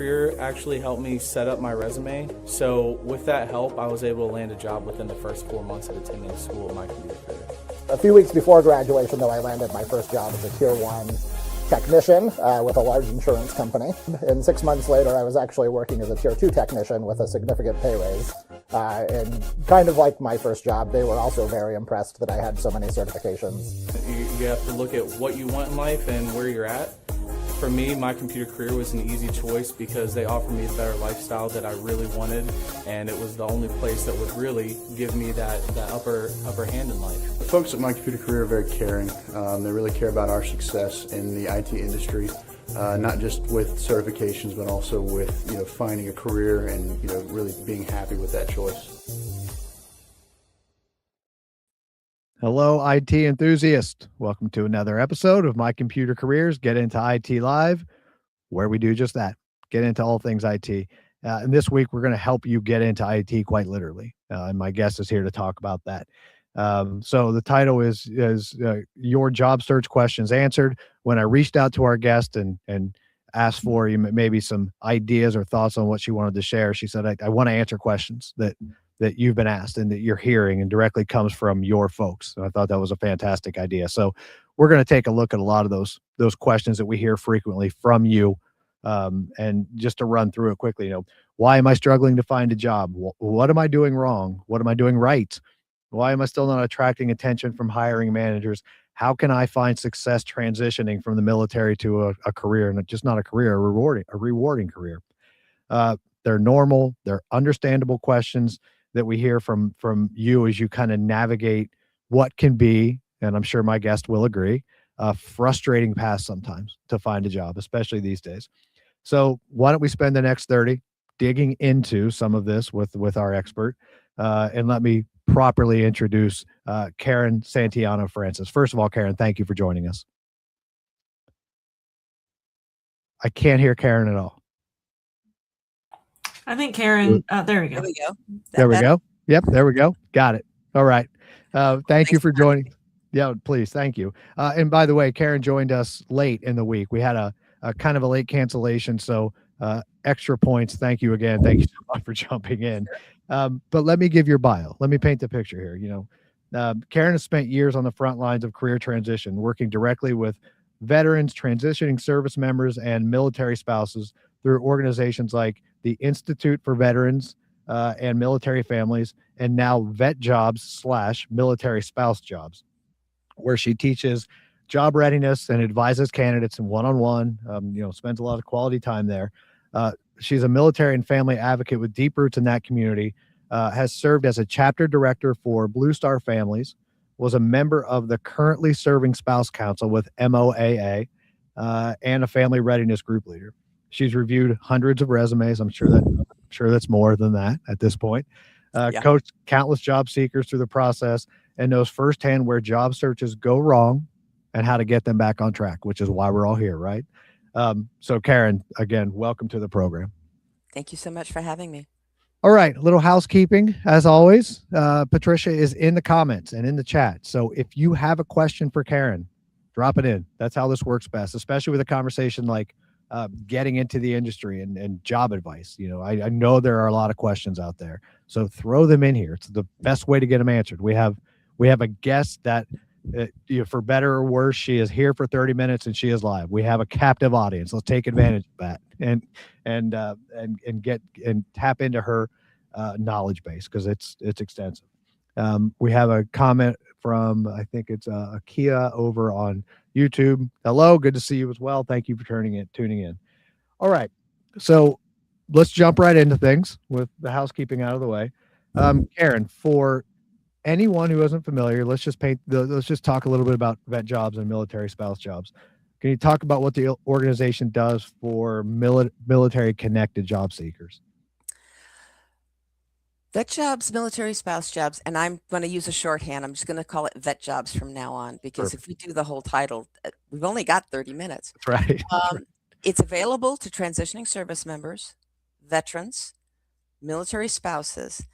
career actually helped me set up my resume. So with that help, I was able to land a job within the first 4 months of attending school at my computer career. A few weeks before graduation, though, I landed my first job as a Tier 1 technician with a large insurance company. And 6 months later, I was actually working as a Tier 2 technician with a significant pay raise. And kind of like my first job, they were also very impressed that I had so many certifications. You have to look at what you want in life and where you're at. For me, my computer career was an easy choice because they offered me a better lifestyle that I really wanted, and it was the only place that would really give me that upper hand in life. The folks at my computer career are very caring. They really care about our success in the IT industry, not just with certifications, but also with finding a career and really being happy with that choice. Hello, IT enthusiast. Welcome to another episode of My Computer Careers Get Into IT Live, where we do just that, get into all things IT. And this week, we're going to help you get into IT quite literally. And my guest is here to talk about that. So the title is Your Job Search Questions Answered. When I reached out to our guest and asked for maybe some ideas or thoughts on what she wanted to share, she said, I want to answer questions that you've been asked and that you're hearing and directly comes from your folks. And I thought that was a fantastic idea. So we're going to take a look at a lot of those questions that we hear frequently from you. And just to run through it quickly, why am I struggling to find a job? What am I doing wrong? What am I doing right? Why am I still not attracting attention from hiring managers? How can I find success transitioning from the military to a career, and just not a career, a rewarding career? They're normal, they're understandable questions that we hear from you as you kind of navigate what can be, and I'm sure my guest will agree, a frustrating path sometimes to find a job, especially these days. So why don't we spend the next 30 digging into some of this with our expert, and let me properly introduce Karen Santiano Francis. First of all, Karen, thank you for joining us. I can't hear Karen at all. I think Karen, there we go. There we go. There we go. Yep, there we go. Got it. All right. Thank you for joining. Yeah, please. Thank you. And by the way, Karen joined us late in the week. We had a kind of a late cancellation, so extra points. Thank you again. Thank you so much for jumping in. But let me give your bio. Let me paint the picture here. Karen has spent years on the front lines of career transition, working directly with veterans, transitioning service members, and military spouses through organizations like the Institute for Veterans and Military Families, and now Vet Jobs / Military Spouse Jobs, where she teaches job readiness and advises candidates in one-on-one, spends a lot of quality time there. She's a military and family advocate with deep roots in that community, has served as a chapter director for Blue Star Families, was a member of the currently serving Spouse Council with MOAA, and a family readiness group leader. She's reviewed hundreds of resumes. I'm sure that's more than that at this point. Coached countless job seekers through the process and knows firsthand where job searches go wrong and how to get them back on track, which is why we're all here, right? So Karen, again, welcome to the program. Thank you so much for having me. All right, a little housekeeping as always. Patricia is in the comments and in the chat. So if you have a question for Karen, drop it in. That's how this works best, especially with a conversation like getting into the industry and job advice. I know there are a lot of questions out there, so throw them in here. It's the best way to get them answered. We have a guest that, for better or worse, she is here for 30 minutes and she is live. We have a captive audience. Let's take advantage of that and get and tap into her knowledge base, because it's extensive. We have a comment from, I think it's Akia over on YouTube. Hello, good to see you as well. Thank you for tuning in. All right, so let's jump right into things with the housekeeping out of the way. Karen, for anyone who isn't familiar, let's just talk a little bit about vet jobs and military spouse jobs. Can you talk about what the organization does for military connected job seekers? Vet jobs, military spouse jobs, and I'm going to use a shorthand. I'm just going to call it vet jobs from now on, because If we do the whole title, we've only got 30 minutes. That's right. It's available to transitioning service members, veterans, military spouses,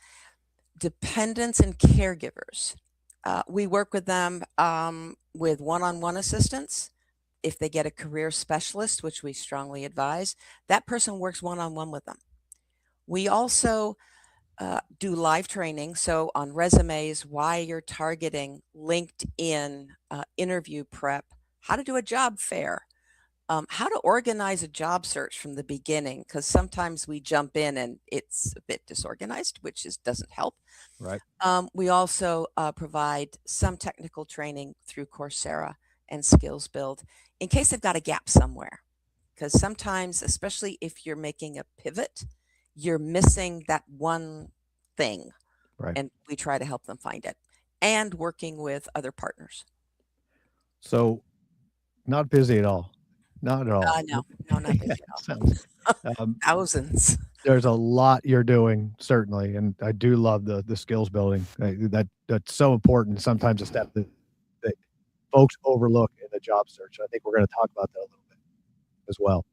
dependents, and caregivers. We work with them with one-on-one assistance, if they get a career specialist, which we strongly advise, that person works one-on-one with them. We also do live training. So on resumes, why you're targeting, LinkedIn, interview prep, how to do a job fair, how to organize a job search from the beginning, because sometimes we jump in and it's a bit disorganized, which doesn't help. Right. We also provide some technical training through Coursera and Skills Build in case they've got a gap somewhere. Because sometimes, especially if you're making a pivot, you're missing that one thing. Right. And we try to help them find it, and working with other partners. So not busy at all. Not at all. No, not busy at all. Sounds, Thousands. there's a lot you're doing, certainly, and I do love the skills building. That's so important. Sometimes a step that folks overlook in the job search. I think we're going to talk about that a little bit as well.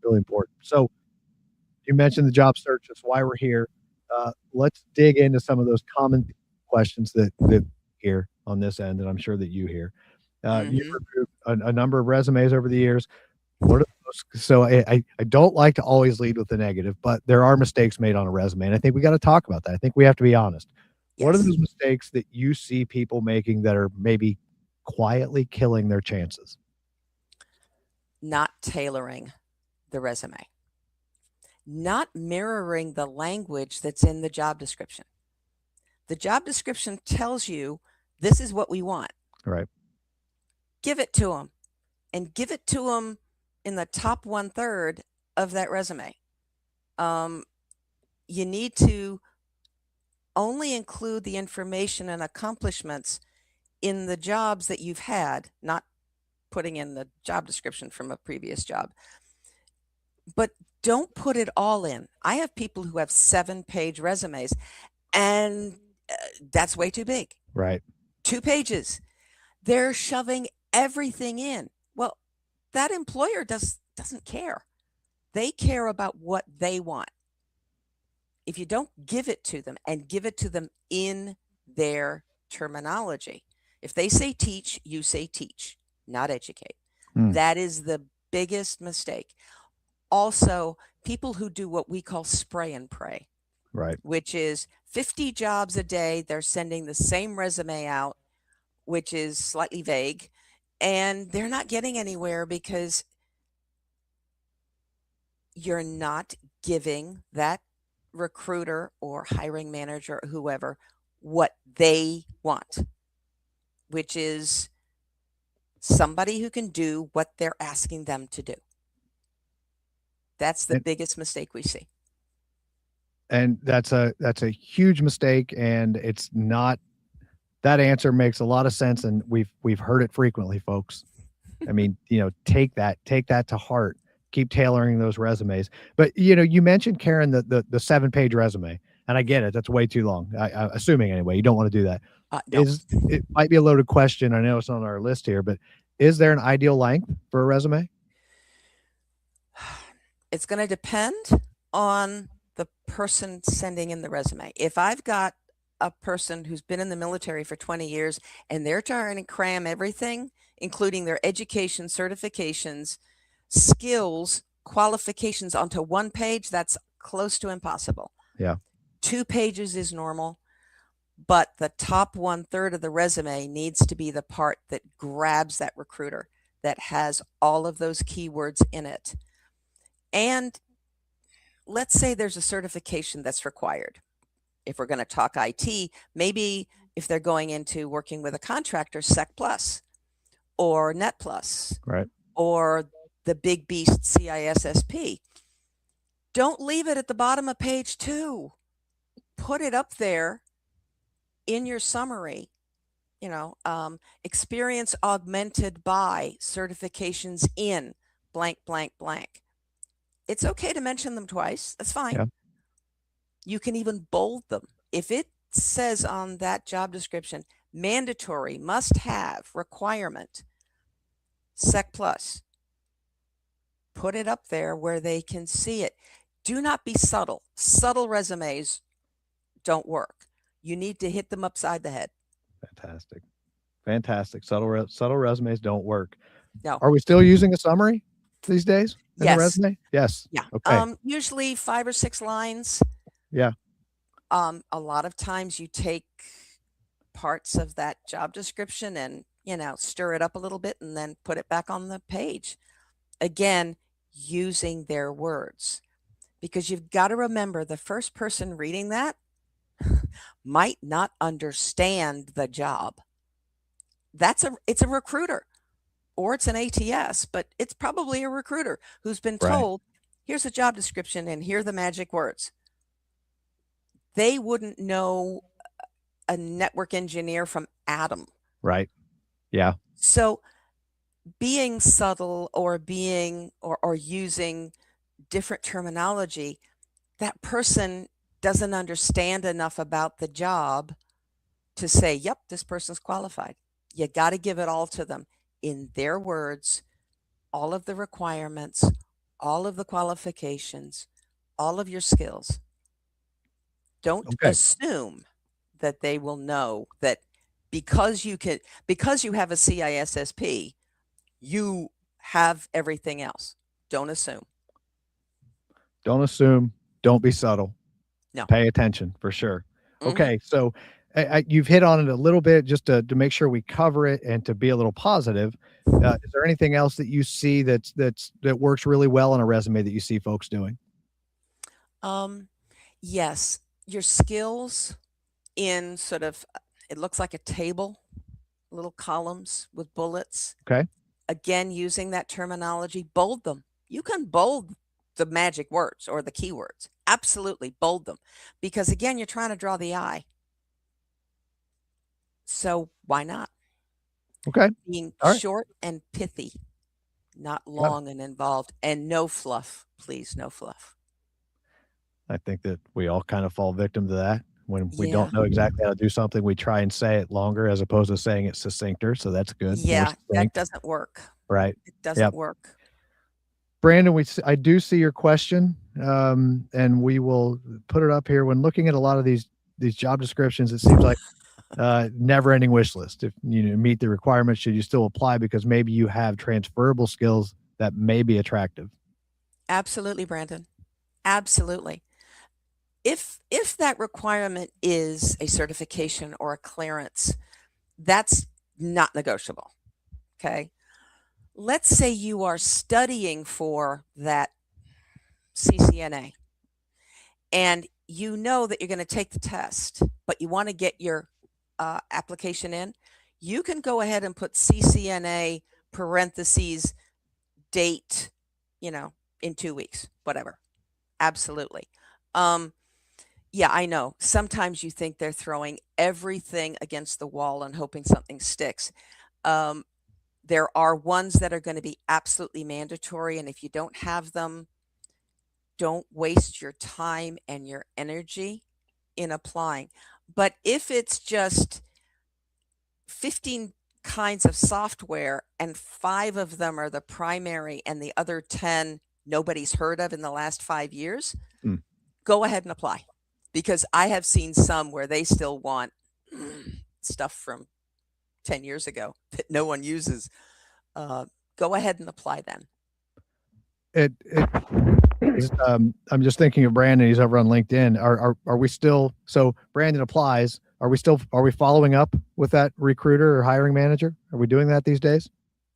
Really important. So you mentioned the job search. That's why we're here. Let's dig into some of those common questions that here on this end, and I'm sure that you hear. You've reviewed a number of resumes over the years. What are those? So I don't like to always lead with the negative, but there are mistakes made on a resume, and I think we got to talk about that. I think we have to be honest. Yes. What are those mistakes that you see people making that are maybe quietly killing their chances? Not tailoring the resume, not mirroring the language that's in the job description. The job description tells you this is what we want. Right. Give it to them, and give it to them in the top 1/3 of that resume. You need to only include the information and accomplishments in the jobs that you've had, not putting in the job description from a previous job. But don't put it all in. I have people who have 7-page resumes, and that's way too big. Right. 2 pages. They're shoving everything in. Well, that employer doesn't care. They care about what they want. If you don't give it to them, and give it to them in their terminology. If they say teach, you say teach, not educate. That is the biggest mistake. Also, people who do what we call spray and pray. Right. Which is 50 jobs a day. They're sending the same resume out, which is slightly vague, and they're not getting anywhere because you're not giving that recruiter or hiring manager or whoever what they want, which is somebody who can do what they're asking them to do. That's the biggest mistake we see. And that's a huge mistake, and it's not. That answer makes a lot of sense, and we've heard it frequently, folks. I mean, take that to heart. Keep tailoring those resumes. But you mentioned, Karen, the 7-page resume, and I get it. That's way too long. I assuming anyway. You don't want to do that. No. It might be a loaded question. I know it's on our list here, but is there an ideal length for a resume? It's going to depend on the person sending in the resume. If I've got a person who's been in the military for 20 years and they're trying to cram everything, including their education, certifications, skills, qualifications onto 1 page, that's close to impossible. Yeah. 2 pages is normal, but the top 1/3 of the resume needs to be the part that grabs that recruiter, that has all of those keywords in it. And let's say there's a certification that's required. If we're going to talk IT, maybe if they're going into working with a contractor, Sec Plus or Net Plus, right, or the big beast CISSP. Don't leave it at the bottom of page 2. Put it up there in your summary. Experience augmented by certifications in blank, blank, blank. It's okay to mention them twice. That's fine. Yeah. You can even bold them. If it says on that job description, mandatory, must have, requirement, Sec Plus, put it up there where they can see it. Do not be subtle. Subtle resumes don't work. You need to hit them upside the head. Fantastic. Subtle resumes don't work. No. Are we still using a summary these days in the Yes. resume? Yes. Yeah. Okay. Usually 5 or 6 lines. Yeah. A lot of times you take parts of that job description and, stir it up a little bit and then put it back on the page. Again, using their words, because you've got to remember the first person reading that might not understand the job. It's a recruiter or it's an ATS, but it's probably a recruiter who's been Right. told, here's the job description and here are the magic words. They wouldn't know a network engineer from Adam. Right. Yeah. So being subtle or using different terminology, that person doesn't understand enough about the job to say, yep, this person's qualified. You got to give it all to them in their words, all of the requirements, all of the qualifications, all of your skills. Don't Okay. assume that they will know that because you have a CISSP, you have everything else. Don't assume. Don't assume. Don't be subtle. No. Pay attention for sure. Mhm. Okay. So you've hit on it a little bit just to make sure we cover it and to be a little positive. Is there anything else that you see that works really well on a resume that you see folks doing? Yes, your skills in sort of, it looks like a table, little columns with bullets. Okay. Again, using that terminology, bold them. You can bold the magic words or the keywords. Absolutely bold them, because again, you're trying to draw the eye. So why not? Okay. Being All right. short and pithy, not long and involved, and no fluff, please, no fluff. I think that we all kind of fall victim to that. When we Yeah. don't know exactly how to do something, we try and say it longer as opposed to saying it succincter. So that's good. More Yeah, that succinct. doesn't work. Right. It doesn't Yep. work. Brandon, I do see your question, and we will put it up here. When looking at a lot of these job descriptions, it seems like never-ending wish list. If you meet the requirements, should you still apply because maybe you have transferable skills that may be attractive? Absolutely, Brandon. Absolutely. If that requirement is a certification or a clearance, that's not negotiable. Okay. Let's say you are studying for that CCNA and you know that you're going to take the test, but you want to get your application in. You can go ahead and put CCNA parentheses date, in 2 weeks, whatever. Absolutely. Yeah, I know. Sometimes you think they're throwing everything against the wall and hoping something sticks. There are ones that are going to be absolutely mandatory. And if you don't have them, don't waste your time and your energy in applying. But if it's just 15 kinds of software and 5 of them are the primary and the other 10 nobody's heard of in the last 5 years, go ahead and apply. Because I have seen some where they still want stuff from 10 years ago that no one uses. Go ahead and apply then. I'm just thinking of Brandon. He's over on LinkedIn. Are we still, so Brandon applies. Are we following up with that recruiter or hiring manager? Are we doing that these days?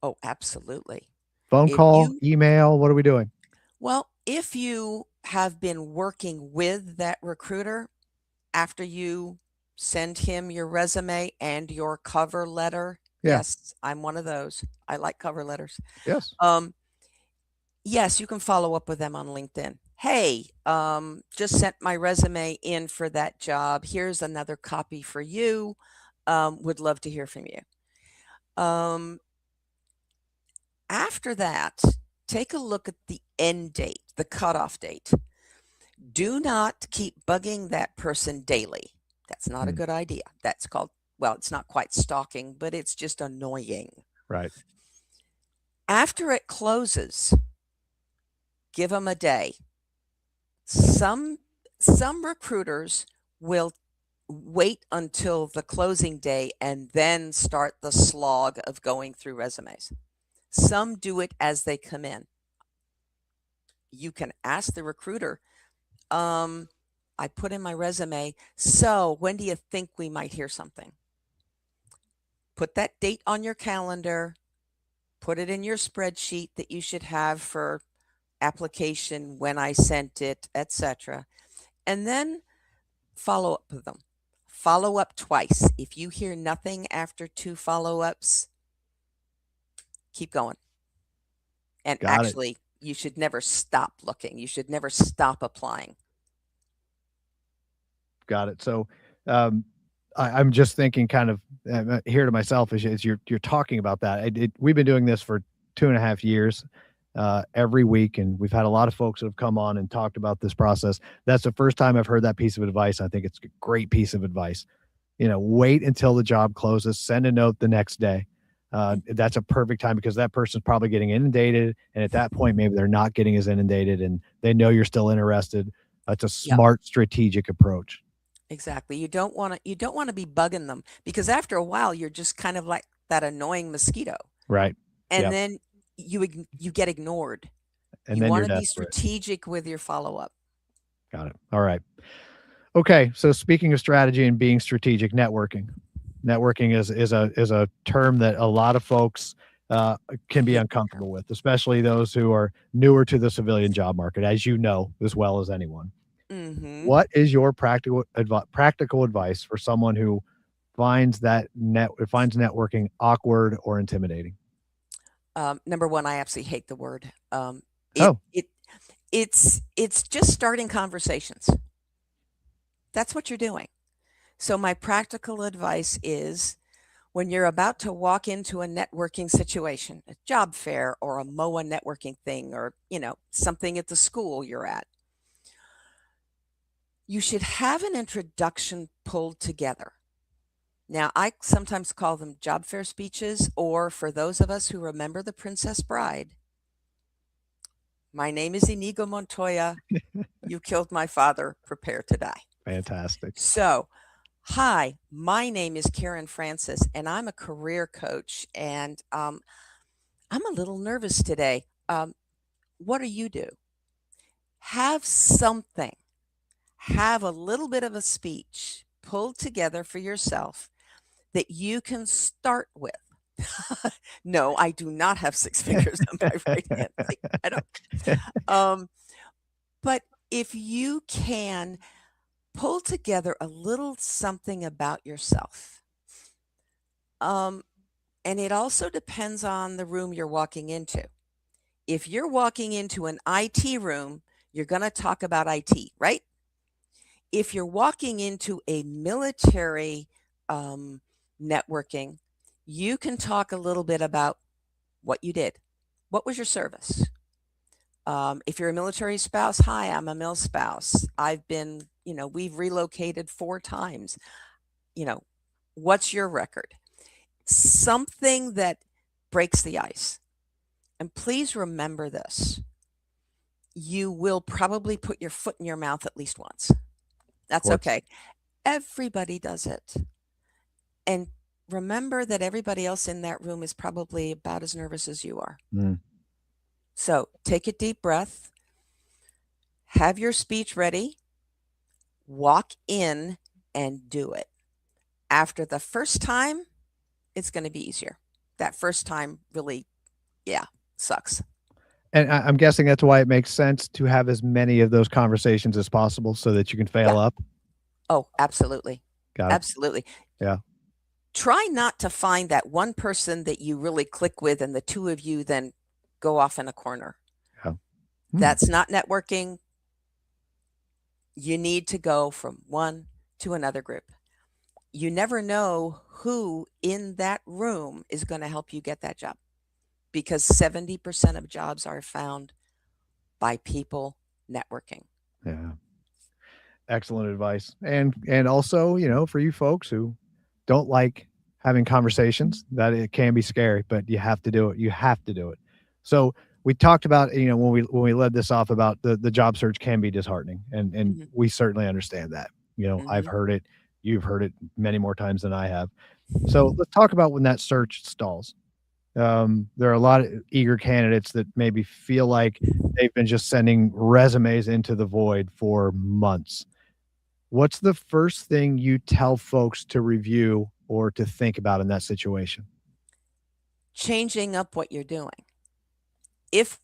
Oh, absolutely. Phone call, email, what are we doing? Well, if you have been working with that recruiter after you send him your resume and your cover letter. Yeah. Yes, I'm one of those. I like cover letters. Yes. Yes, you can follow up with them on LinkedIn. Hey, just sent my resume in for that job. Here's another copy for you. Would love to hear from you. After that, take a look at the end date, the cutoff date. Do not keep bugging that person daily. That's not a good idea. That's called, well, it's not quite stalking, but it's just annoying. Right. After it closes, give them a day. Some recruiters will wait until the closing day and then start the slog of going through resumes. Some do it as they come in. You can ask the recruiter, I put in my resume, so when do you think we might hear something? Put that date on your calendar, put it in your spreadsheet that you should have for application, when I sent it, etc. And then follow up with them. Follow up twice. If you hear nothing after 2 follow-ups, keep going. And Got it. actually, you should never stop looking. You should never stop applying. Got it. So, I'm just thinking kind of here to myself as you're talking about that. We've been doing this for 2.5 years, every week, and we've had a lot of folks that have come on and talked about this process. That's the first time I've heard that piece of advice. I think it's a great piece of advice. Wait until the job closes, send a note the next day. That's a perfect time because that person's probably getting inundated. And at that point, maybe they're not getting as inundated and they know you're still interested. That's a smart strategic approach. Exactly. You don't want to be bugging them, because after a while you're just kind of like that annoying mosquito. Right. And Yep. then you get ignored. And you then want you're to be desperate. strategic with your follow-up. Got it. All right. Okay. So speaking of strategy and being strategic, networking is a term that a lot of folks can be uncomfortable with, especially those who are newer to the civilian job market, as you know as well as anyone. Mm-hmm. What is your practical advice for someone who finds networking awkward or intimidating? Number one, I absolutely hate the word. Oh. It's just starting conversations. That's what you're doing. So my practical advice is, when you're about to walk into a networking situation, a job fair or a MOA networking thing, or something at the school you're at, you should have an introduction pulled together. Now, I sometimes call them job fair speeches, or for those of us who remember The Princess Bride, my name is Inigo Montoya. You killed my father. Prepare to die. Fantastic. So, hi, my name is Karen Francis, and I'm a career coach, and I'm a little nervous today. What do you do? Have something. Have a little bit of a speech pulled together for yourself that you can start with. No, I do not have 6 fingers on my right hand. I don't. But if you can pull together a little something about yourself, and it also depends on the room you're walking into. If you're walking into an IT room, you're going to talk about IT, right? If you're walking into a military networking, you can talk a little bit about what you did. What was your service? If you're a military spouse, hi, I'm a mil spouse. I've been, we've relocated 4 times. What's your record? Something that breaks the ice. And please remember this. You will probably put your foot in your mouth at least once. That's okay. Everybody does it. And remember that everybody else in that room is probably about as nervous as you are. Mm. So take a deep breath, have your speech ready, walk in and do it. After the first time, it's going to be easier. That first time really, sucks. And I'm guessing that's why it makes sense to have as many of those conversations as possible so that you can fail up. Oh, absolutely. Got it. Absolutely. Yeah. Try not to find that one person that you really click with and the two of you then go off in a corner. Yeah. That's not networking. You need to go from one to another group. You never know who in that room is going to help you get that job, because 70% of jobs are found by people networking. Yeah. Excellent advice. And also, for you folks who don't like having conversations, that it can be scary, but you have to do it. You have to do it. So we talked about, when we led this off, about the job search can be disheartening, and we certainly understand that. I've heard it. You've heard it many more times than I have. So let's talk about when that search stalls. There are a lot of eager candidates that maybe feel like they've been just sending resumes into the void for months. What's the first thing you tell folks to review or to think about in that situation? Changing up what you're doing. If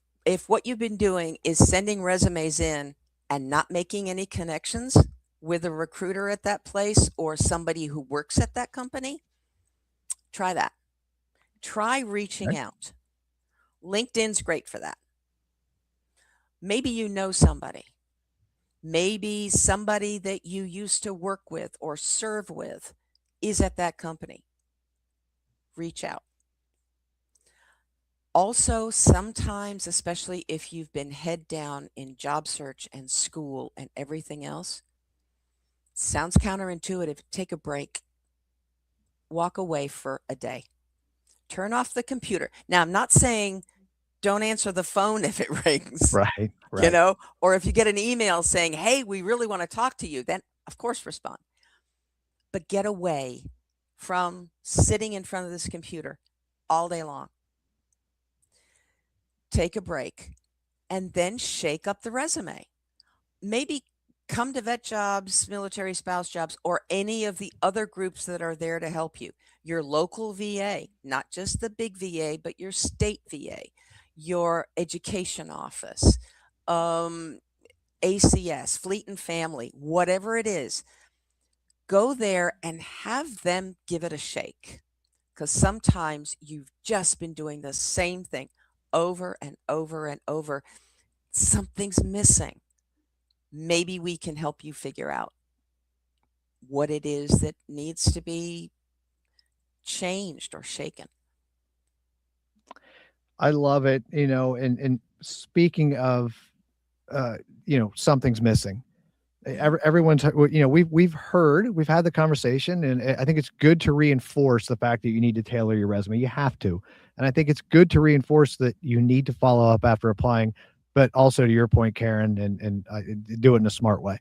what you've been doing is sending resumes in and not making any connections with a recruiter at that place or somebody who works at that company, try that. Try reaching Okay. out. LinkedIn's great for that. Maybe you know somebody. Maybe somebody that you used to work with or serve with is at that company. Reach out. Also, sometimes, especially if you've been head down in job search and school and everything else, sounds counterintuitive. Take a break. Walk away for a day. Turn off the computer. Now, I'm not saying don't answer the phone if it rings, Right, right. or if you get an email saying, hey, we really want to talk to you, then of course respond. But get away from sitting in front of this computer all day long. Take a break and then shake up the resume. Maybe come to vet jobs, military spouse jobs, or any of the other groups that are there to help you. Your local VA, not just the big VA, but your state VA, your education office, ACS, Fleet and Family, whatever it is. Go there and have them give it a shake. Because sometimes you've just been doing the same thing over and over and over. Something's missing. Maybe we can help you figure out what it is that needs to be changed or shaken. I love it. And speaking of, something's missing. Everyone's, we've had the conversation, and I think it's good to reinforce the fact that you need to tailor your resume. You have to. And I think it's good to reinforce that you need to follow up after applying, but also to your point, Karen, and do it in a smart way.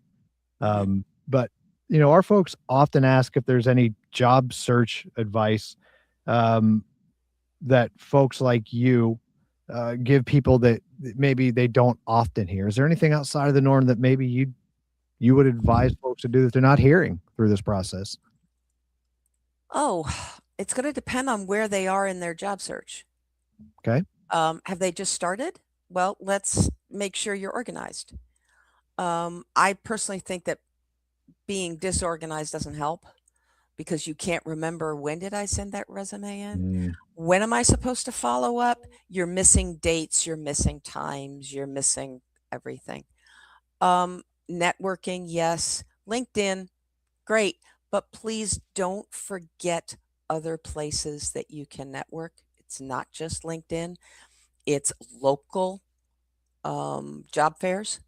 But our folks often ask if there's any job search advice that folks like you give people that maybe they don't often hear. Is there anything outside of the norm that maybe you would advise folks to do that they're not hearing through this process? Oh, it's going to depend on where they are in their job search. Okay. Have they just started? Well, let's make sure you're organized. I personally think that being disorganized doesn't help because you can't remember, when did I send that resume in? When am I supposed to follow up? You're missing dates, you're missing times, you're missing everything. Networking, yes. LinkedIn, great. But please don't forget other places that you can network. It's not just LinkedIn. It's local job fairs.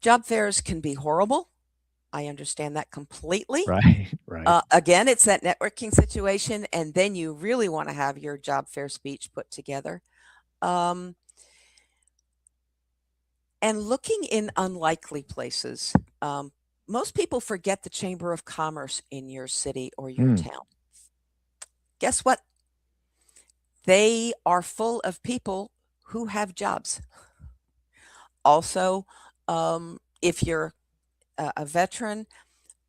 Job fairs can be horrible. I understand that completely. Right. Again, it's that networking situation, and then you really want to have your job fair speech put together. And looking in unlikely places. Most people forget the Chamber of Commerce in your city or your town. Guess what? They are full of people who have jobs. Also, if you're a veteran,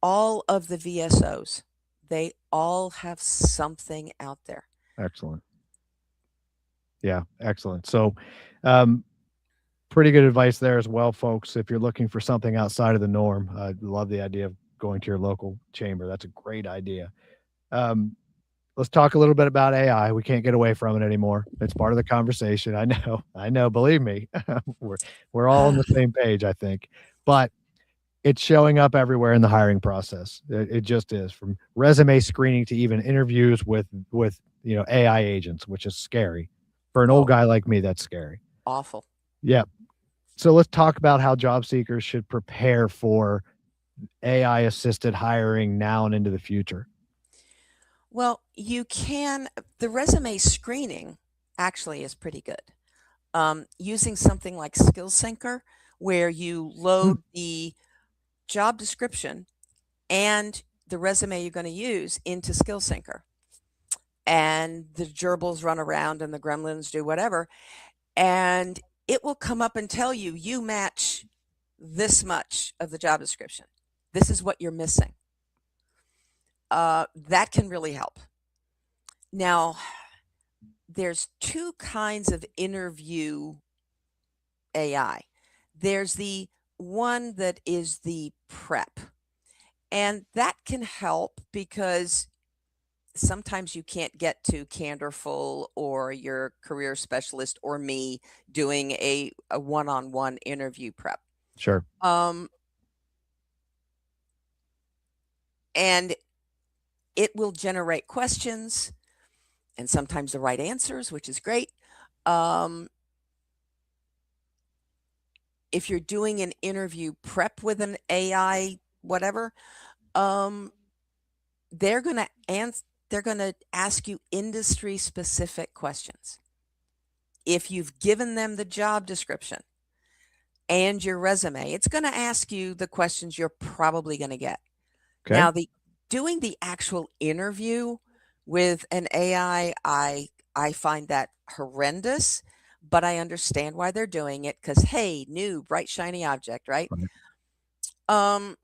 all of the VSOs, they all have something out there. Excellent. Yeah, excellent. So, pretty good advice there as well, folks. If you're looking for something outside of the norm, I love the idea of going to your local chamber. That's a great idea. Let's talk a little bit about AI. We can't get away from it anymore. It's part of the conversation. I know. Believe me, we're all on the same page, I think. But it's showing up everywhere in the hiring process. It just is, from resume screening to even interviews with AI agents, which is scary. For an old guy like me, that's scary. Awful. Yeah. So let's talk about how job seekers should prepare for AI assisted hiring now and into the future. Well, the resume screening actually is pretty good. Using something like SkillSyncer, where you load the job description and the resume you're going to use into SkillSyncer. and the gerbils run around and the gremlins do whatever, and it will come up and tell you, you match this much of the job description. This is what you're missing. That can really help. Now, there's two kinds of interview AI. There's the one that is the prep, and that can help because sometimes you can't get to Candorful or your career specialist or me doing a one-on-one interview prep. Sure. And it will generate questions and sometimes the right answers, which is great. If you're doing an interview prep with an AI, whatever, they're going to ask you industry specific questions. If you've given them the job description and your resume, it's going to ask you the questions you're probably going to get. Okay. Now, doing the actual interview with an AI, I find that horrendous, but I understand why they're doing it because, hey, new, bright, shiny object, right? From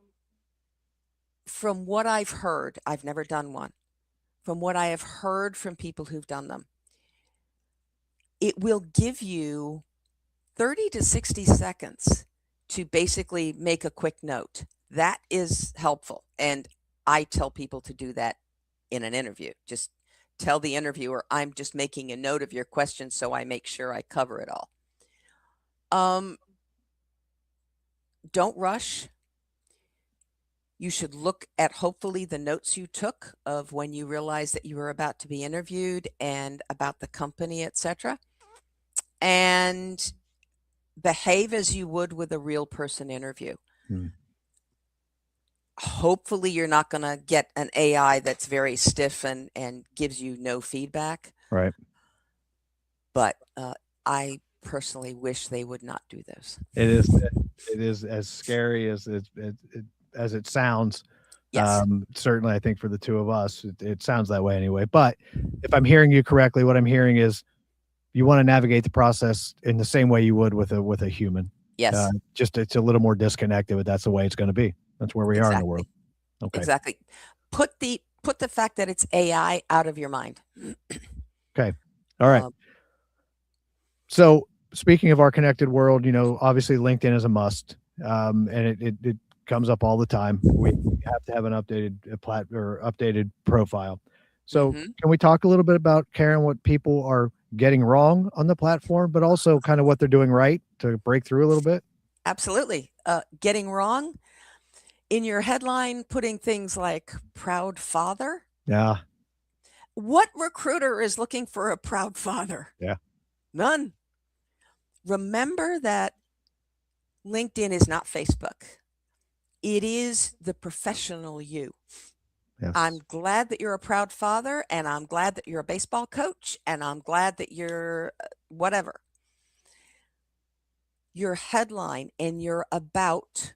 what I've heard, I've never done one. From what I have heard from people who've done them, it will give you 30 to 60 seconds to basically make a quick note. That is helpful. And I tell people to do that in an interview. Just tell the interviewer, I'm just making a note of your question so I make sure I cover it all. Don't rush. You should look at hopefully the notes you took of when you realized that you were about to be interviewed and about the company, etc. And behave as you would with a real person interview. Hopefully you're not going to get an AI that's very stiff and gives you no feedback. Right. But I personally wish they would not do those. It is as scary as it sounds. Yes. Certainly, I think for the two of us, it sounds that way anyway. But if I'm hearing you correctly, what I'm hearing is you want to navigate the process in the same way you would with a human. Yes. Just it's a little more disconnected, but that's the way it's going to be. That's where we are in the world. Okay. Exactly. Put the fact that it's AI out of your mind. Okay. All right. So speaking of our connected world, obviously LinkedIn is a must, and it comes up all the time. We have to have an updated profile. So can we talk a little bit about, Karen, what people are getting wrong on the platform, but also kind of what they're doing right to break through a little bit? Absolutely. Getting wrong in your headline, putting things like proud father. Yeah. What recruiter is looking for a proud father? Yeah. None. Remember that LinkedIn is not Facebook. It is the professional you. Yes. I'm glad that you're a proud father, and I'm glad that you're a baseball coach, and I'm glad that you're whatever. Your headline and your about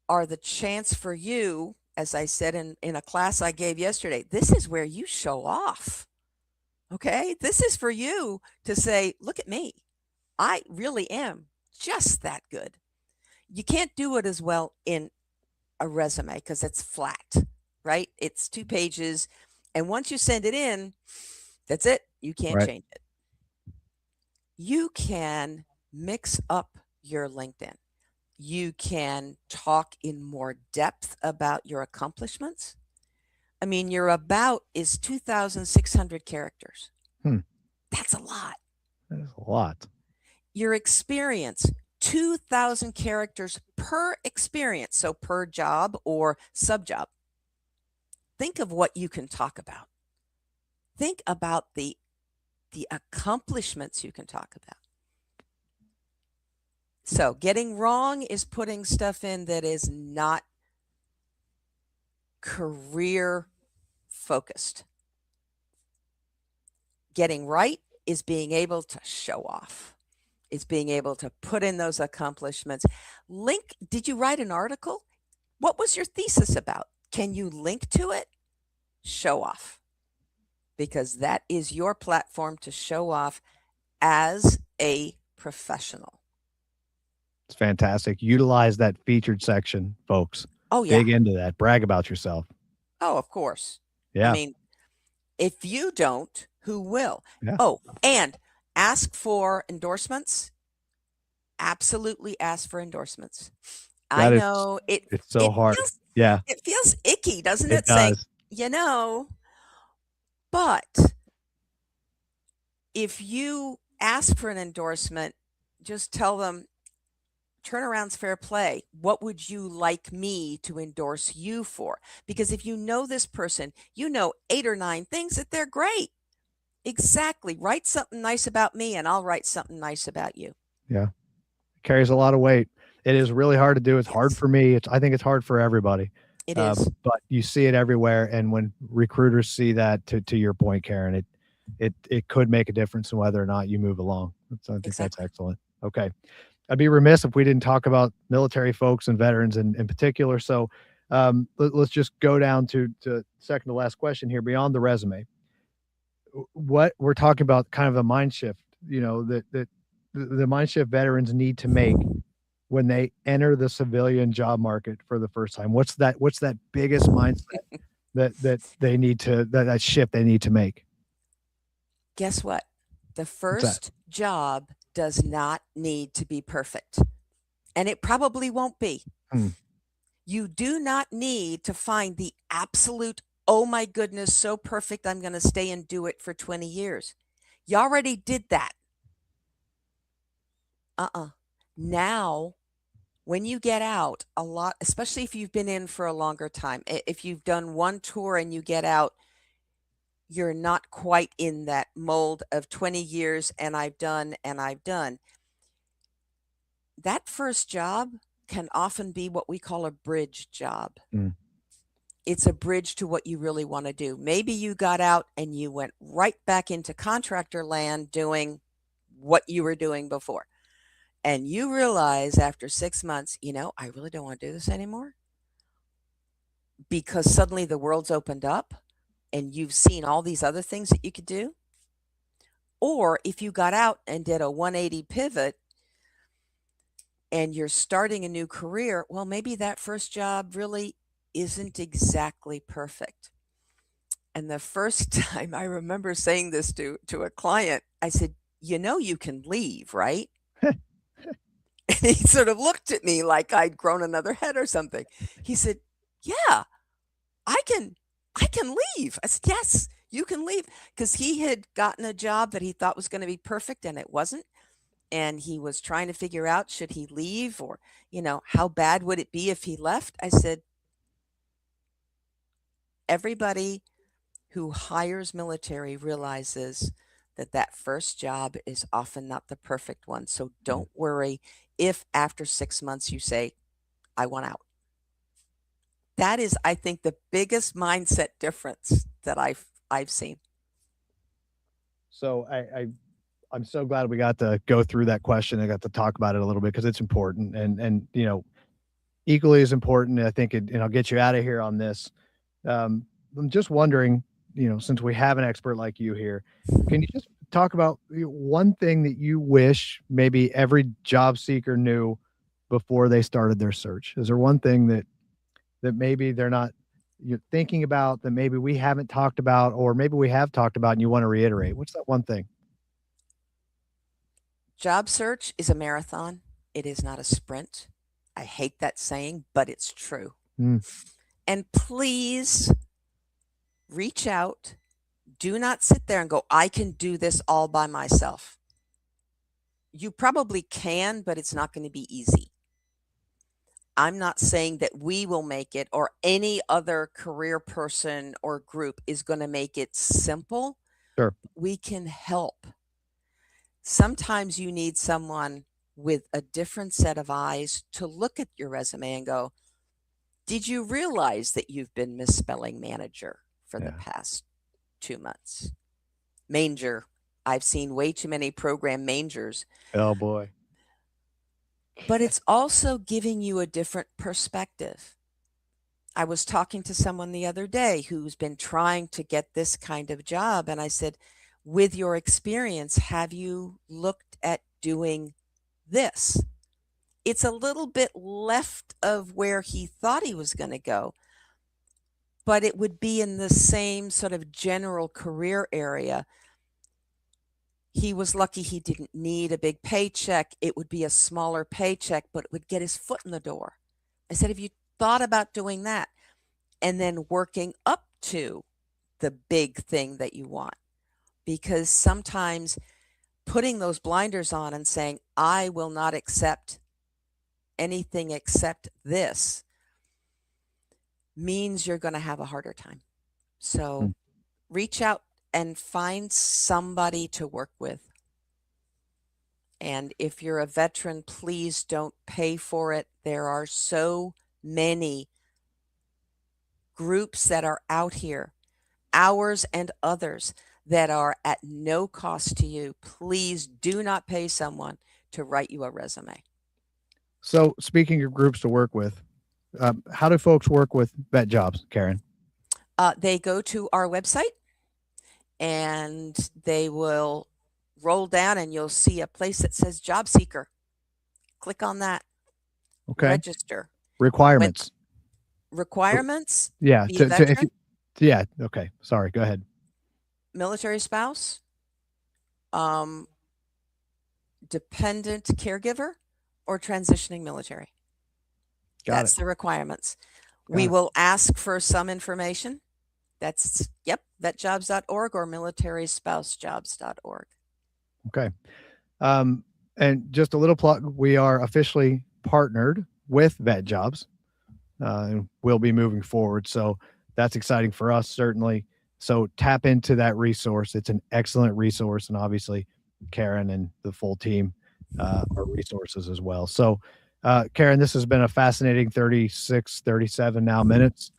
are the chance for you, as I said in a class I gave yesterday, this is where you show off. Okay? This is for you to say, look at me. I really am just that good. You can't do it as well in a resume because it's flat, right? It's 2 pages. And once you send it in, that's it. You can't change it. You can mix up your LinkedIn. You can talk in more depth about your accomplishments. I mean, your about is 2,600 characters. That's a lot. That is a lot. Your experience, 2,000 characters per experience, so per job or sub-job. Think of what you can talk about. Think about the accomplishments you can talk about. So getting wrong is putting stuff in that is not career focused. Getting right is being able to show off. It's being able to put in those accomplishments. Did you write an article? What was your thesis about? Can you link to it? Show off. because that is your platform to show off as a professional. It's fantastic. Utilize that featured section, folks. Oh, yeah. Dig into that. Brag about yourself. Oh, of course. I Yeah. mean, if you don't, who will? Yeah. Oh, and ask for endorsements. Absolutely ask for endorsements. I That is, know it's so hard. feels Yeah, it feels icky, doesn't it it? Saying, does. you know, but if you ask for an endorsement, just tell them turnaround's fair play. What would you like me to endorse you for? Because if you know this person, you know 8 or 9 things that they're great. Exactly. Write something nice about me and I'll write something nice about you. Yeah. Carries a lot of weight. It is really hard to do. It's hard Yes. for me. I think it's hard for everybody. It is. But you see it everywhere. And when recruiters see that, to your point, Karen, it could make a difference in whether or not you move along. So I think that's Exactly. excellent. Okay. I'd be remiss if we didn't talk about military folks and veterans in particular. So let's just go down to second to last question here beyond the resume. What we're talking about, kind of a mind shift, that the mind shift veterans need to make when they enter the civilian job market for the first time. What's that biggest mindset that they need to, that shift they need to make? Guess what? The What's that? first job does not need to be perfect. And it probably won't be. Hmm. You do not need to find the absolute, oh my goodness, so perfect, I'm going to stay and do it for 20 years. You already did that. Now, when you get out, a lot, especially if you've been in for a longer time, if you've done one tour and you get out, you're not quite in that mold of 20 years and I've done and I've done. That first job can often be what we call a bridge job. Mm. It's a bridge to what you really want to do. Maybe you got out and you went right back into contractor land doing what you were doing before. And you realize after 6 months, I really don't want to do this anymore because suddenly the world's opened up and you've seen all these other things that you could do. Or if you got out and did a 180 pivot and you're starting a new career, well, maybe that first job really isn't exactly perfect. And the first time I remember saying this to a client, I said, you can leave, right? And he sort of looked at me like I'd grown another head or something. He said, yeah, I can leave. I said, yes, you can leave. Because he had gotten a job that he thought was going to be perfect and it wasn't. And he was trying to figure out, should he leave or, how bad would it be if he left? I said, everybody who hires military realizes that first job is often not the perfect one. So don't worry if after 6 months you say, I want out. That is, I think, the biggest mindset difference that I've seen. So I'm so glad we got to go through that question. I got to talk about it a little bit because it's important and equally as important. I think and I'll get you out of here on this. I'm just wondering, since we have an expert like you here, can you just talk about one thing that you wish maybe every job seeker knew before they started their search? Is there one thing that maybe you're thinking about that maybe we haven't talked about, or maybe we have talked about and you want to reiterate? What's that one thing? Job search is a marathon. It is not a sprint. I hate that saying, but it's true. Mm. And please reach out. Do not sit there and go, I can do this all by myself. You probably can, but it's not going to be easy. I'm not saying that we will make it or any other career person or group is going to make it simple. Sure. We can help. Sometimes you need someone with a different set of eyes to look at your resume and go, did you realize that you've been misspelling manager for the past 2 months? Manger. I've seen way too many program mangers. Oh boy. But it's also giving you a different perspective. I was talking to someone the other day who's been trying to get this kind of job. And I said, with your experience, have you looked at doing this? It's a little bit left of where he thought he was going to go, but it would be in the same sort of general career area. He was lucky he didn't need a big paycheck. It would be a smaller paycheck, but it would get his foot in the door. I said, have you thought about doing that? And then working up to the big thing that you want. Because sometimes putting those blinders on and saying, I will not accept anything except this, means you're going to have a harder time. So reach out and find somebody to work with. And if you're a veteran, please don't pay for it. There are so many groups that are out here, ours and others, that are at no cost to you. Please do not pay someone to write you a resume. So speaking of groups to work with, how do folks work with vet jobs, Karen? They go to our website and they will roll down and you'll see a place that says job seeker. Click on that. Okay. Register. Requirements. Requirements. Yeah. Be a veteran, Yeah. Okay. Sorry. Go ahead. military spouse, dependent caregiver, or transitioning military. That's the requirements. We will ask for some information. That's, vetjobs.org or militaryspoussejobs.org. Okay. And just a little plug, we are officially partnered with Vet Jobs. And we'll be moving forward. So that's exciting for us, certainly. So tap into that resource. It's an excellent resource. And obviously, Karen and the full team are resources as well. So, Karen, this has been a fascinating 37 now minutes.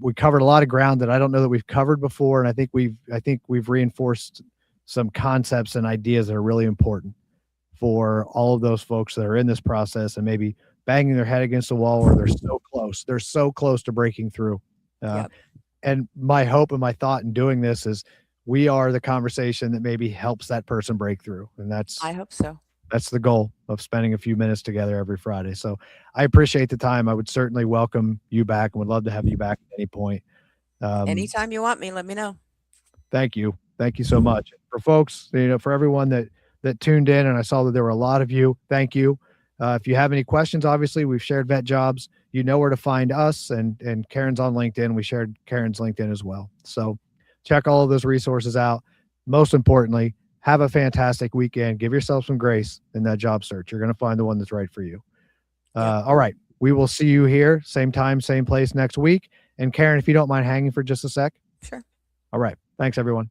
We covered a lot of ground that I don't know that we've covered before. And I think we've reinforced some concepts and ideas that are really important for all of those folks that are in this process and maybe banging their head against the wall or they're so close to breaking through. And my hope and my thought in doing this is we are the conversation that maybe helps that person break through. And I hope so. That's the goal of spending a few minutes together every Friday. So I appreciate the time. I would certainly welcome you back and would love to have you back at any point. Anytime you want me, let me know. Thank you. Thank you so much. For folks, for everyone that tuned in, and I saw that there were a lot of you, thank you. If you have any questions, obviously we've shared Vet Jobs. You know where to find us, and Karen's on LinkedIn. We shared Karen's LinkedIn as well. So check all of those resources out. Most importantly, have a fantastic weekend. Give yourself some grace in that job search. You're going to find the one that's right for you. All right. We will see you here, same time, same place next week. And Karen, if you don't mind hanging for just a sec. Sure. All right. Thanks, everyone.